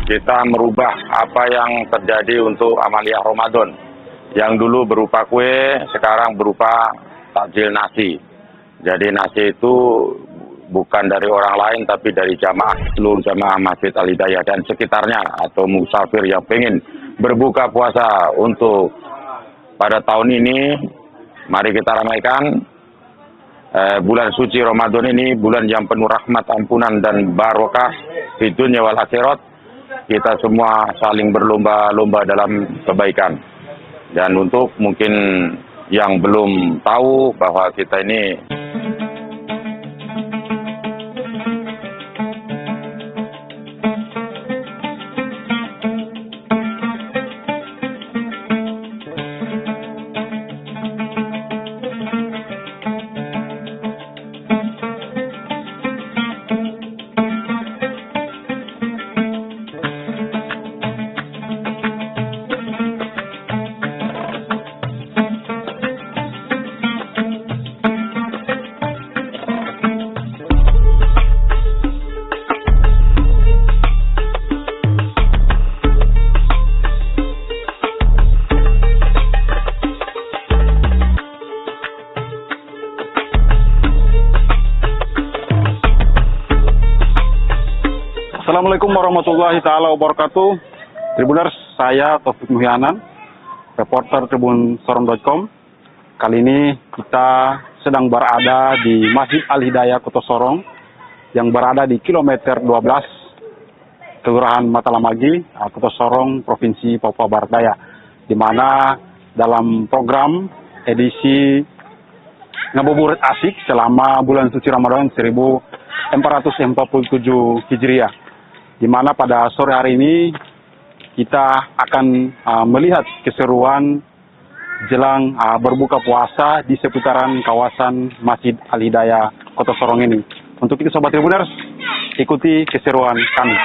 kita merubah apa yang terjadi untuk Amalia Ramadan. Yang dulu berupa kue, sekarang berupa takjil nasi. Jadi nasi itu bukan dari orang lain, tapi dari seluruh jamaah Masjid Al-Hidayah dan sekitarnya, atau musafir yang pengen berbuka puasa untuk pada tahun ini. Mari kita ramaikan bulan suci Ramadan ini, bulan yang penuh rahmat, ampunan, dan barokah di dunia wal akhirat. Kita semua saling berlomba-lomba dalam kebaikan. Dan untuk mungkin yang belum tahu bahwa kita ini Assalamualaikum warahmatullahi taala wabarakatuh. Tribuners, saya Taufik Muhyanan, reporter tribunsorong.com. Kali ini kita sedang berada di Masjid Al-Hidayah Kota Sorong yang berada di kilometer 12 Kelurahan Matalamagi, Kota Sorong, Provinsi Papua Barat Daya, di mana dalam program edisi Ngabuburit Asik selama bulan suci Ramadan 1447 Hijriah, di mana pada sore hari ini kita akan melihat keseruan jelang berbuka puasa di seputaran kawasan Masjid Al-Hidayah Kota Sorong ini. Untuk itu Sobat Tribuners, ikuti keseruan kami.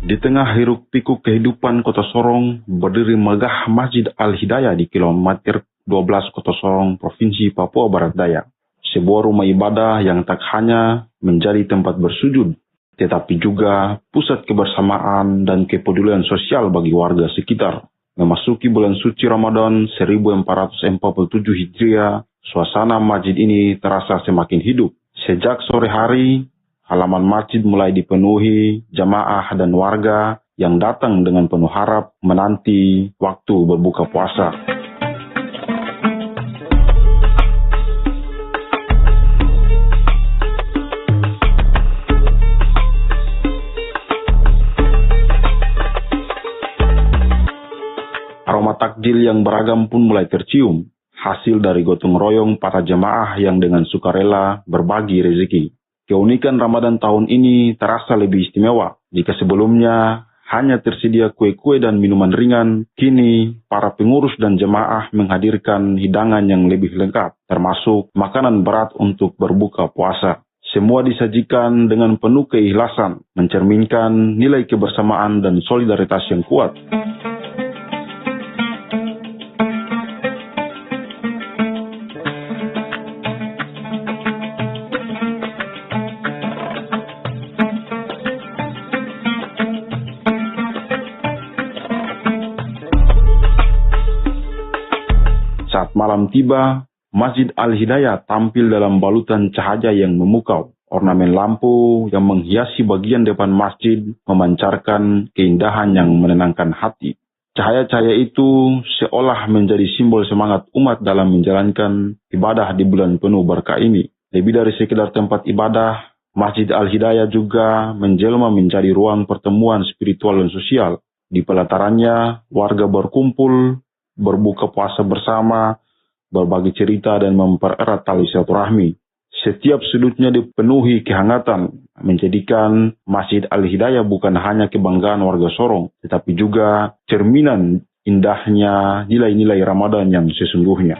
Di tengah hiruk pikuk kehidupan Kota Sorong, berdiri megah Masjid Al-Hidayah di kilometer 12 Kota Sorong, Provinsi Papua Barat Daya. Sebuah rumah ibadah yang tak hanya menjadi tempat bersujud, tetapi juga pusat kebersamaan dan kepedulian sosial bagi warga sekitar. Memasuki bulan suci Ramadan 1447 Hijriah, suasana masjid ini terasa semakin hidup. Sejak sore hari, halaman masjid mulai dipenuhi jamaah dan warga yang datang dengan penuh harap menanti waktu berbuka puasa. Aroma takjil yang beragam pun mulai tercium, hasil dari gotong royong para jemaah yang dengan sukarela berbagi rezeki. Keunikan Ramadan tahun ini terasa lebih istimewa. Jika sebelumnya hanya tersedia kue-kue dan minuman ringan, kini para pengurus dan jemaah menghadirkan hidangan yang lebih lengkap, termasuk makanan berat untuk berbuka puasa. Semua disajikan dengan penuh keikhlasan, mencerminkan nilai kebersamaan dan solidaritas yang kuat. Saat malam tiba, Masjid Al-Hidayah tampil dalam balutan cahaya yang memukau. Ornamen lampu yang menghiasi bagian depan masjid memancarkan keindahan yang menenangkan hati. Cahaya-cahaya itu seolah menjadi simbol semangat umat dalam menjalankan ibadah di bulan penuh berkah ini. Lebih dari sekedar tempat ibadah, Masjid Al-Hidayah juga menjelma menjadi ruang pertemuan spiritual dan sosial. Di pelatarannya, warga berkumpul, berbuka puasa bersama, berbagi cerita dan mempererat tali silaturahmi. Setiap sudutnya dipenuhi kehangatan, menjadikan Masjid Al-Hidayah bukan hanya kebanggaan warga Sorong, tetapi juga cerminan indahnya nilai-nilai Ramadan yang sesungguhnya.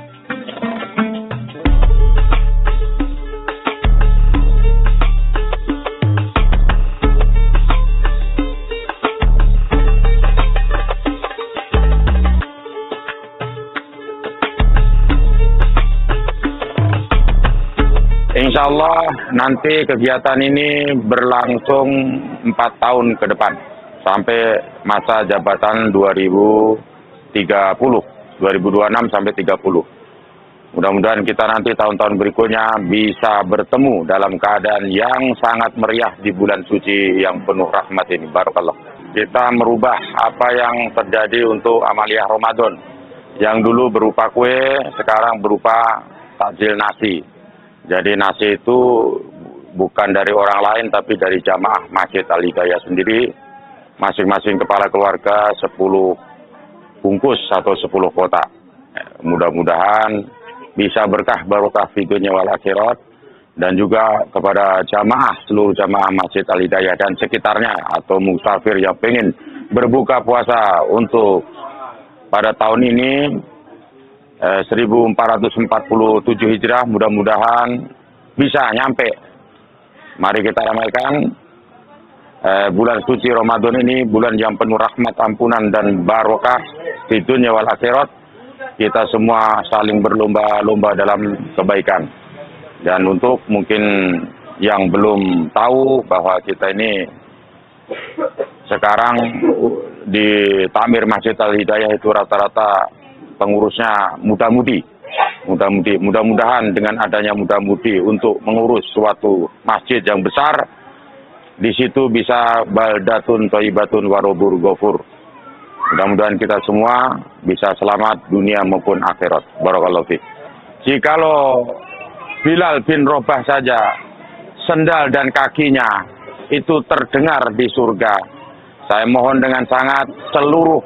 Insya Allah nanti kegiatan ini berlangsung 4 tahun ke depan sampai masa jabatan 2026 sampai 30. Mudah-mudahan kita nanti tahun-tahun berikutnya bisa bertemu dalam keadaan yang sangat meriah di bulan suci yang penuh rahmat ini. Barakallah. Kita merubah apa yang terjadi untuk amaliyah Ramadan. Yang dulu berupa kue, sekarang berupa takjil nasi. Jadi nasi itu bukan dari orang lain tapi dari jamaah Masjid Al-Hidayah sendiri. Masing-masing kepala keluarga 10 bungkus atau 10 kotak. Mudah-mudahan bisa berkah barokah fi dunya wal akhirat, dan juga kepada jamaah, seluruh jamaah Masjid Al-Hidayah dan sekitarnya atau musafir yang pengen berbuka puasa untuk pada tahun ini 1447 Hijrah, mudah-mudahan bisa nyampe. Mari kita ramaikan bulan suci Ramadan ini, bulan yang penuh rahmat, ampunan dan barokah di dunia wal akhirat. Kita semua saling berlomba-lomba dalam kebaikan. Dan untuk mungkin yang belum tahu bahwa kita ini sekarang di Takmir Masjid Al-Hidayah itu rata-rata pengurusnya muda-mudi. Mudah-mudahan dengan adanya muda-mudi untuk mengurus suatu masjid yang besar, di situ bisa baldatun thayyibatun warobur ghafur. Mudah-mudahan kita semua bisa selamat dunia maupun akhirat. Barakallahu fiik. Jikalau Bilal bin Rabah saja sendal dan kakinya itu terdengar di surga, saya mohon dengan sangat seluruh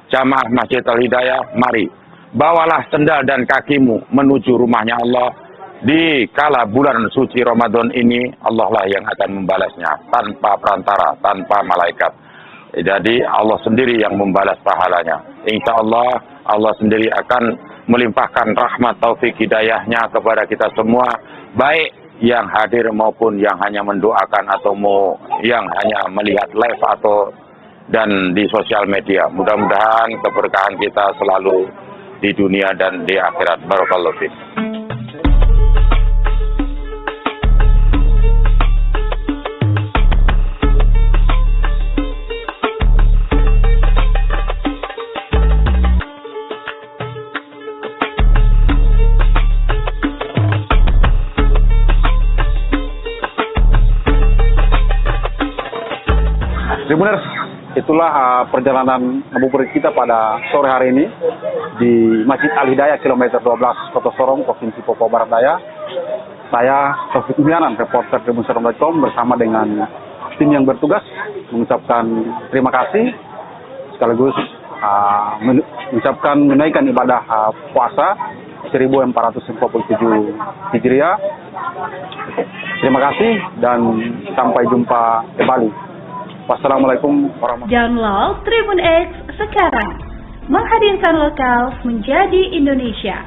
jamaah Masjid Al-Hidayah, mari bawalah sendal dan kakimu menuju rumahnya Allah. Di kala bulan suci Ramadan ini, Allah lah yang akan membalasnya tanpa perantara, tanpa malaikat. Jadi Allah sendiri yang membalas pahalanya. Insya Allah, Allah sendiri akan melimpahkan rahmat taufik hidayahnya kepada kita semua, baik yang hadir maupun yang hanya mendoakan atau yang hanya melihat live atau dan di sosial media. Mudah-mudahan keberkahan kita selalu di dunia dan di akhirat. Barakallahu fiik. Tribuners, itulah perjalanan ngabuburit kita pada sore hari ini di Masjid Al-Hidayah kilometer 12 Kota Sorong, Provinsi Papua Barat Daya. Saya Taufik Muhyanan, reporter tribunsorong.com bersama dengan tim yang bertugas mengucapkan terima kasih sekaligus menunaikan ibadah puasa 1447 Hijriah. Terima kasih dan sampai jumpa kembali. Wassalamualaikum warahmatullahi wabarakatuh. Download Tribun X sekarang, menghadirkan lokal menjadi Indonesia.